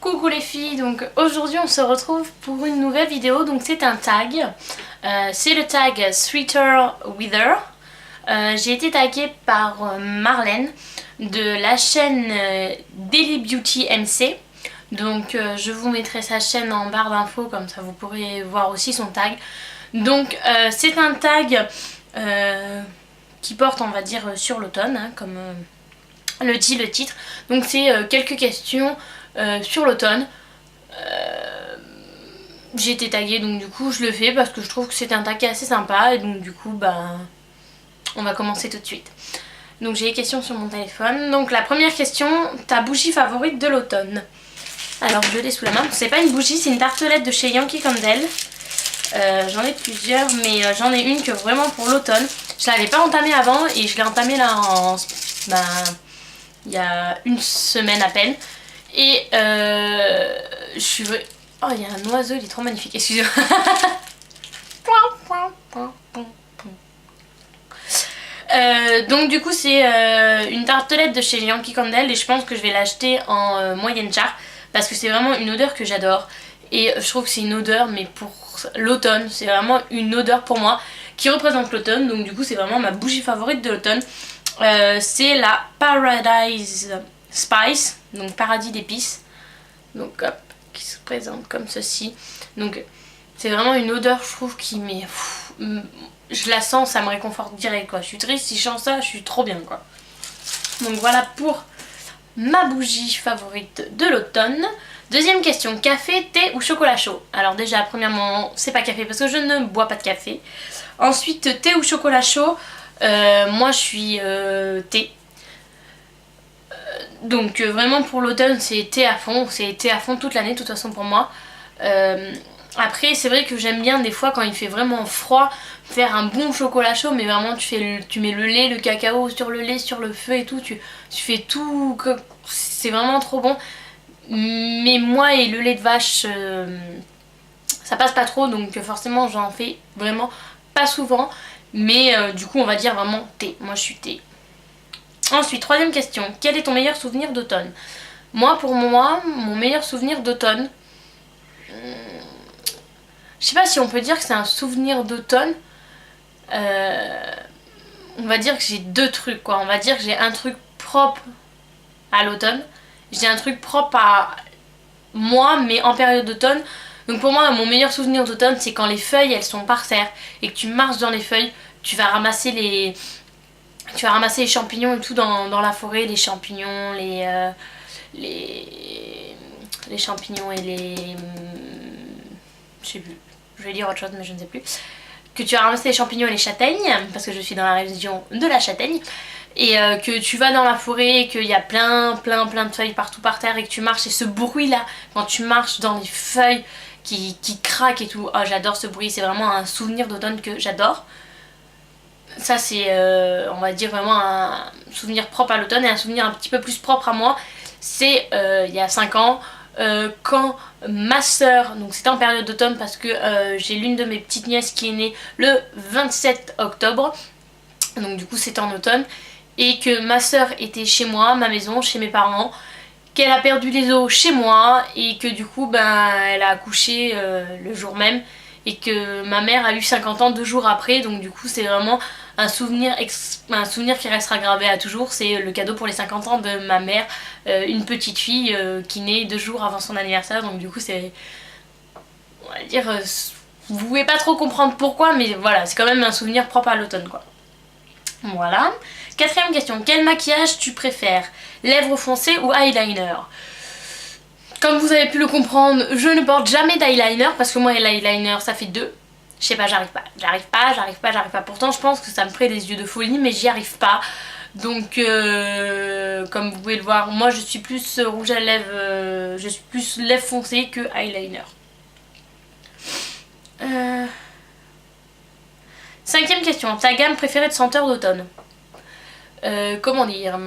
Coucou les filles, donc aujourd'hui on se retrouve pour une nouvelle vidéo, donc c'est un tag, c'est le tag Sweeter Wither. J'ai été taguée par Marlène de la chaîne Daily Beauty MC, donc je vous mettrai sa chaîne en barre d'infos, comme ça vous pourrez voir aussi son tag. Donc c'est un tag qui porte, on va dire, sur l'automne, hein, comme le dit le titre, donc c'est quelques questions sur l'automne. J'ai été taguée, donc du coup je le fais parce que je trouve que c'est un tag assez sympa, et donc du coup on va commencer tout de suite. Donc j'ai les questions sur mon téléphone. Donc la première question, ta bougie favorite de l'automne? Alors je l'ai sous la main, c'est pas une bougie, c'est une tartelette de chez Yankee Candle. J'en ai plusieurs, mais j'en ai une que vraiment pour l'automne. Je l'avais pas entamée avant et je l'ai entamée là il y a une semaine à peine. Et je suis... Oh, il y a un oiseau, il est trop magnifique, excusez-moi. Donc du coup c'est une tartelette de chez Yankee Candle, et je pense que je vais l'acheter en moyenne char parce que c'est vraiment une odeur que j'adore. Et je trouve que c'est une odeur, mais pour l'automne, c'est vraiment une odeur pour moi qui représente l'automne. Donc du coup c'est vraiment ma bougie favorite de l'automne. C'est la Paradise Spice, donc paradis d'épices. Donc hop, qui se présente comme ceci. Donc c'est vraiment une odeur, je trouve, qui met... Je la sens, ça me réconforte direct quoi. Je suis triste, si je sens ça, je suis trop bien quoi. Donc voilà pour ma bougie favorite de l'automne. Deuxième question, café, thé ou chocolat chaud? Alors déjà, premièrement, c'est pas café parce que je ne bois pas de café. Ensuite, thé ou chocolat chaud? Moi je suis thé. Donc vraiment pour l'automne c'est thé à fond toute l'année de toute façon pour moi. Après c'est vrai que j'aime bien des fois quand il fait vraiment froid faire un bon chocolat chaud, mais vraiment tu mets le lait, le cacao sur le lait, sur le feu et tout, tu fais tout, c'est vraiment trop bon. Mais moi et le lait de vache ça passe pas trop, donc forcément j'en fais vraiment pas souvent. Mais du coup on va dire vraiment thé, moi je suis thé. Ensuite, troisième question, quel est ton meilleur souvenir d'automne? Pour moi, mon meilleur souvenir d'automne, je sais pas si on peut dire que c'est un souvenir d'automne. On va dire que j'ai deux trucs quoi. On va dire que j'ai un truc propre à l'automne, j'ai un truc propre à moi mais en période d'automne. Donc pour moi, mon meilleur souvenir d'automne, c'est quand les feuilles elles sont par terre et que tu marches dans les feuilles, tu vas ramasser les champignons et tout dans la forêt, les champignons, les champignons et les... je sais plus, je vais dire autre chose mais je ne sais plus. Que tu vas ramasser les champignons et les châtaignes, parce que je suis dans la région de la châtaigne. Et que tu vas dans la forêt, qu'il y a plein de feuilles partout par terre et que tu marches, et ce bruit là, quand tu marches dans les feuilles qui craquent et tout, oh j'adore ce bruit, c'est vraiment un souvenir d'automne que j'adore. Ça c'est on va dire vraiment un souvenir propre à l'automne. Et un souvenir un petit peu plus propre à moi, c'est il y a 5 ans quand ma soeur, donc c'était en période d'automne parce que j'ai l'une de mes petites nièces qui est née le 27 octobre, donc du coup c'était en automne, et que ma soeur était chez moi, ma maison, chez mes parents, qu'elle a perdu les os chez moi et que du coup elle a accouché le jour même, et que ma mère a eu 50 ans 2 jours après. Donc du coup c'est vraiment un souvenir qui restera gravé à toujours. C'est le cadeau pour les 50 ans de ma mère, une petite fille qui naît 2 jours avant son anniversaire. Donc du coup c'est, on va dire, vous pouvez pas trop comprendre pourquoi, mais voilà, c'est quand même un souvenir propre à l'automne quoi. Voilà. Quatrième question, quel maquillage tu préfères? Lèvres foncées ou eyeliner? Comme vous avez pu le comprendre, je ne porte jamais d'eyeliner parce que moi l'eyeliner ça fait deux. Je sais pas, j'arrive pas. Pourtant je pense que ça me ferait des yeux de folie, mais j'y arrive pas. Donc comme vous pouvez le voir, moi je suis plus rouge à lèvres, je suis plus lèvres foncées que eyeliner. Cinquième question, ta gamme préférée de senteurs d'automne? Comment dire,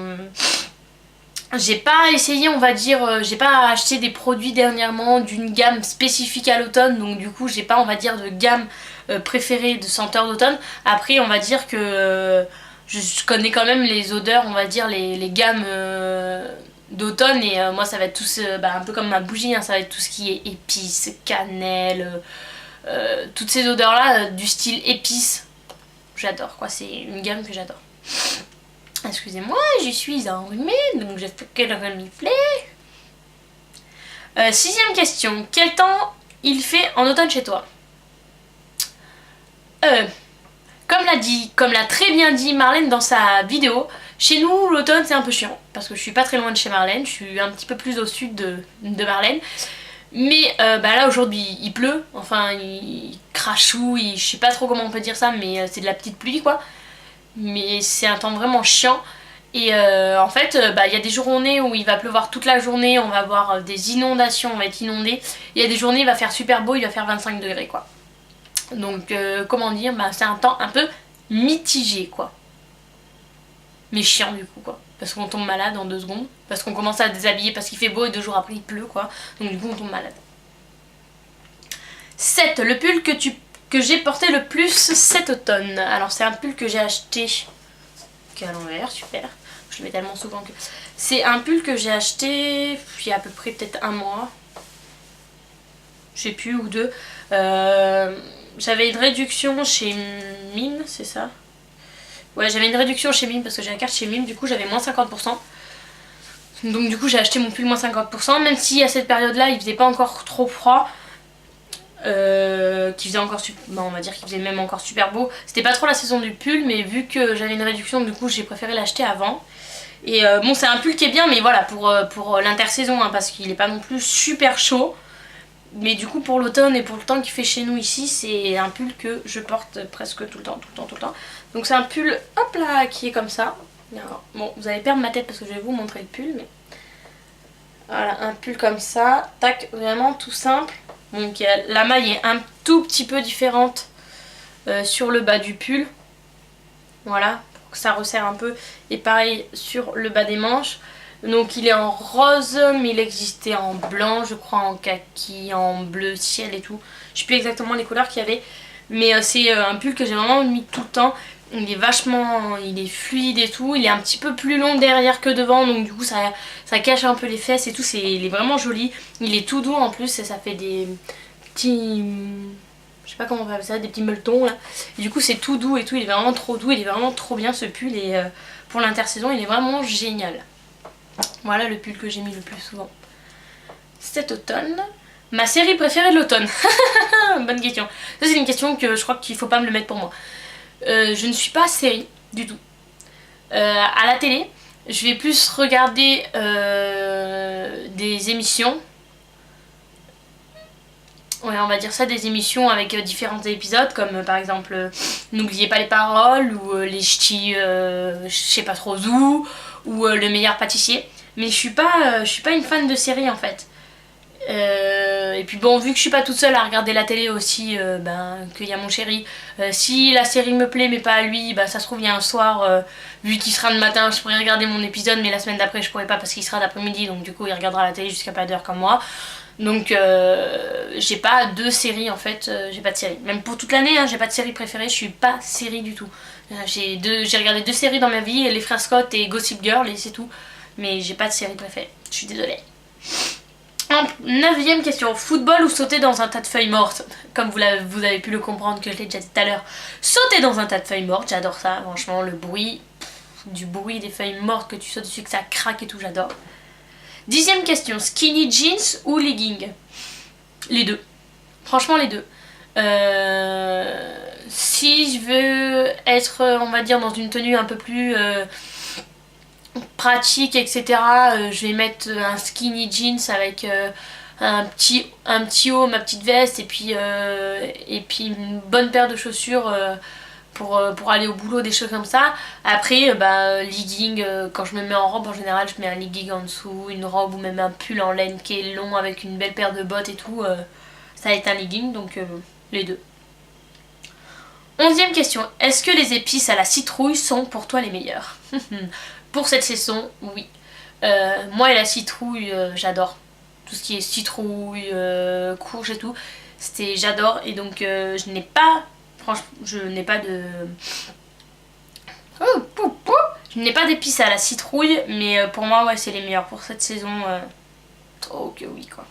j'ai pas essayé, on va dire, j'ai pas acheté des produits dernièrement d'une gamme spécifique à l'automne, donc du coup j'ai pas, on va dire, de gamme préférée de senteurs d'automne. Après on va dire que je connais quand même les odeurs, on va dire les gammes d'automne et moi ça va être tout un peu comme ma bougie, hein, ça va être tout ce qui est épices, cannelle, toutes ces odeurs là du style épices. J'adore quoi, c'est une gamme que j'adore. Excusez-moi, je suis enrhumée, donc j'espère que le renifler. Sixième question, quel temps il fait en automne chez toi? Comme l'a très bien dit Marlène dans sa vidéo, chez nous l'automne c'est un peu chiant parce que je suis pas très loin de chez Marlène, je suis un petit peu plus au sud de Marlène. Mais là aujourd'hui il pleut, enfin il crachouille, je sais pas trop comment on peut dire ça, mais c'est de la petite pluie quoi. Mais c'est un temps vraiment chiant. Et en fait, il y a des journées où il va pleuvoir toute la journée, on va avoir des inondations, on va être inondé. Il y a des journées, il va faire super beau, il va faire 25 degrés quoi. Donc comment dire, c'est un temps un peu mitigé quoi. Mais chiant du coup quoi. Parce qu'on tombe malade en 2 secondes. Parce qu'on commence à déshabiller parce qu'il fait beau et 2 jours après il pleut quoi. Donc du coup on tombe malade. 7. Le pull que j'ai porté le plus cet automne. Alors c'est un pull que j'ai acheté. Qui est à l'envers, super. Je le mets tellement souvent que... C'est un pull que j'ai acheté il y a à peu près peut-être un mois. Je sais plus, ou 2. J'avais une réduction chez Mime, c'est ça? Ouais, j'avais une réduction chez Mime parce que j'ai la carte chez Mime, du coup j'avais moins 50%. Donc du coup j'ai acheté mon pull moins 50%, même si à cette période-là il faisait pas encore trop froid. Qui faisait encore on va dire qu'il faisait même encore super beau. C'était pas trop la saison du pull, mais vu que j'avais une réduction, du coup j'ai préféré l'acheter avant. Et bon, c'est un pull qui est bien, mais voilà, pour l'intersaison, hein, parce qu'il est pas non plus super chaud. Mais du coup pour l'automne et pour le temps qu'il fait chez nous ici, c'est un pull que je porte presque tout le temps. Donc c'est un pull, hop là, qui est comme ça. Alors, bon, vous allez perdre ma tête parce que je vais vous montrer le pull, mais... Voilà, un pull comme ça, tac, vraiment tout simple. Donc la maille est un tout petit peu différente sur le bas du pull. Voilà, pour que ça resserre un peu. Et pareil sur le bas des manches. Donc il est en rose, mais il existait en blanc, je crois, en kaki, en bleu ciel et tout. Je sais plus exactement les couleurs qu'il y avait. Mais c'est un pull que j'ai vraiment mis tout le temps. Il est fluide et tout. Il est un petit peu plus long derrière que devant, donc du coup ça cache un peu les fesses et tout. Il est vraiment joli. Il est tout doux en plus et ça fait des petits... Je sais pas comment on va appeler ça, des petits meuletons là. Et du coup c'est tout doux et tout. Il est vraiment trop doux, il est vraiment trop bien ce pull. Et pour l'intersaison il est vraiment génial. Voilà le pull que j'ai mis le plus souvent cet automne. Ma série préférée de l'automne. Bonne question. Ça c'est une question que je crois qu'il faut pas me le mettre pour moi. Je ne suis pas série du tout. À la télé, je vais plus regarder des émissions. Ouais, on va dire ça, des émissions avec différents épisodes, comme par exemple N'oubliez pas les paroles, ou les ch'tis, je sais pas trop où, ou le meilleur pâtissier. Mais je suis pas une fan de série en fait. Et puis bon, vu que je suis pas toute seule à regarder la télé aussi, qu'il y a mon chéri, si la série me plaît mais pas à lui, ça se trouve il y a un soir, vu qu'il sera le matin, je pourrais regarder mon épisode, mais la semaine d'après je pourrais pas parce qu'il sera d'après-midi, donc du coup il regardera la télé jusqu'à pas d'heure comme moi. Donc j'ai pas de série en fait, j'ai pas de série. Même pour toute l'année, hein, j'ai pas de série préférée, je suis pas série du tout. J'ai regardé 2 séries dans ma vie, Les Frères Scott et Gossip Girl, et c'est tout. Mais j'ai pas de série préférée, je suis désolée. 9ème question, football ou sauter dans un tas de feuilles mortes? Comme vous avez pu le comprendre, que je l'ai déjà dit tout à l'heure, sauter dans un tas de feuilles mortes, j'adore ça, franchement, le bruit, du bruit des feuilles mortes, que tu sautes dessus, que ça craque et tout, j'adore. 10ème question, skinny jeans ou legging? Les deux, franchement les deux. Si je veux être, on va dire, dans une tenue un peu plus... pratique, etc. Je vais mettre un skinny jeans avec un petit haut, ma petite veste et puis une bonne paire de chaussures pour aller au boulot, des choses comme ça. Après, legging, quand je me mets en robe en général, je mets un legging en dessous, une robe ou même un pull en laine qui est long avec une belle paire de bottes et tout. Ça va être un legging, donc les deux. 11ème question, est-ce que les épices à la citrouille sont pour toi les meilleures? Pour cette saison, oui. Moi et la citrouille, j'adore. Tout ce qui est citrouille, courge et tout, j'adore. Et donc je n'ai pas de... Je n'ai pas d'épices à la citrouille, mais pour moi, ouais, c'est les meilleurs pour cette saison. Oh que oui, quoi.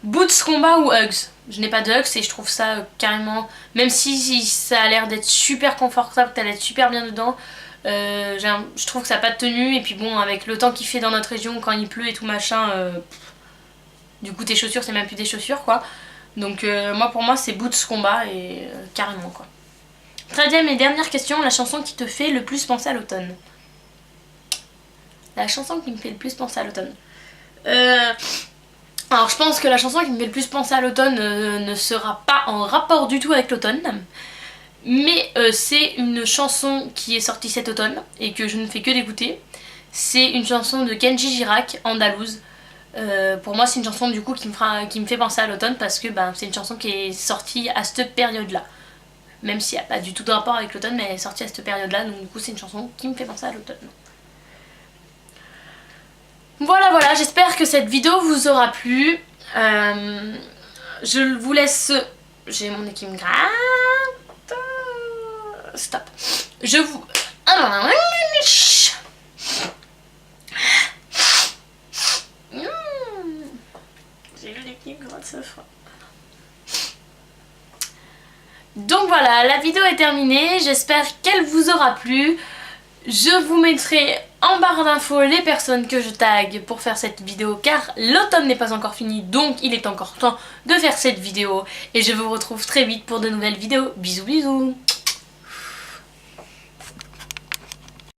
Boots Combat ou Hugs? Je n'ai pas de Hugs et je trouve ça carrément... Même si ça a l'air d'être super confortable, t'as l'air super bien dedans, je trouve que ça n'a pas de tenue. Et puis bon, avec le temps qu'il fait dans notre région, quand il pleut et tout machin, du coup tes chaussures c'est même plus des chaussures quoi. Donc moi pour moi c'est Boots Combat et carrément quoi. 13e et dernière question, la chanson qui te fait le plus penser à l'automne. La chanson qui me fait le plus penser à l'automne. Alors je pense que la chanson qui me fait le plus penser à l'automne ne sera pas en rapport du tout avec l'automne. Mais c'est une chanson qui est sortie cet automne et que je ne fais que d'écouter. C'est une chanson de Kenji Girac, Andalouse. Pour moi c'est une chanson du coup qui me fait penser à l'automne parce que c'est une chanson qui est sortie à cette période là. Même s'il n'y a pas du tout de rapport avec l'automne, mais elle est sortie à cette période là, donc du coup c'est une chanson qui me fait penser à l'automne. Voilà, j'espère que cette vidéo vous aura plu. Je vous laisse... J'ai mon nez qui me gratte. Stop. Je vous... J'ai le nez qui me gratte, ça fera. Donc voilà, la vidéo est terminée. J'espère qu'elle vous aura plu. Je vous mettrai en barre d'infos les personnes que je tag pour faire cette vidéo car l'automne n'est pas encore fini, donc il est encore temps de faire cette vidéo. Et je vous retrouve très vite pour de nouvelles vidéos. Bisous bisous.